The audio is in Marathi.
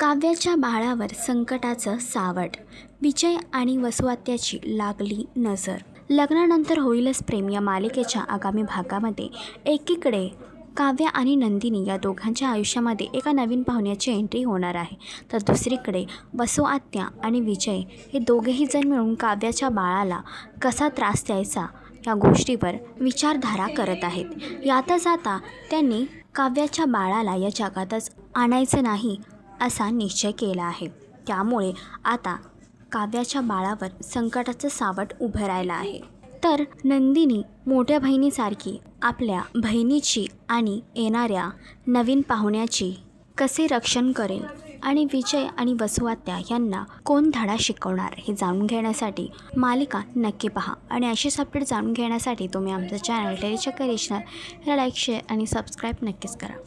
काव्याच्या बाळावर संकटाचं सावट, विजय आणि वसुआत्याची लागली नजर. लग्नानंतर होईलच प्रेम या मालिकेच्या आगामी भागामध्ये एकीकडे काव्य आणि नंदिनी या दोघांच्या आयुष्यामध्ये एका नवीन पाहुण्याची एंट्री होणार आहे, तर दुसरीकडे वसुआत्या आणि विजय हे दोघेही जण मिळून काव्याच्या बाळाला कसा त्रास द्यायचा या गोष्टीवर विचारधारा करत आहेत. यातच आता त्यांनी काव्याच्या बाळाला या जगातच आणायचं नाही असा निश्चय केला आहे. त्यामुळे आता काव्याच्या बाळावर संकटाचं सावट उभं राहिलं आहे. तर नंदिनी मोठ्या बहिणीसारखी आपल्या बहिणीची आणि येणाऱ्या नवीन पाहुण्याची कसे रक्षण करेल आणि विजय आणि वसुआत्या यांना कोण धडा शिकवणार हे जाणून घेण्यासाठी मालिका नक्की पहा. आणि अशीच अपडेट जाणून घेण्यासाठी तुम्ही आमचं चॅनल टेलीचक्कर रिजनल याला लाईक, शेअर आणि सबस्क्राईब नक्कीच करा.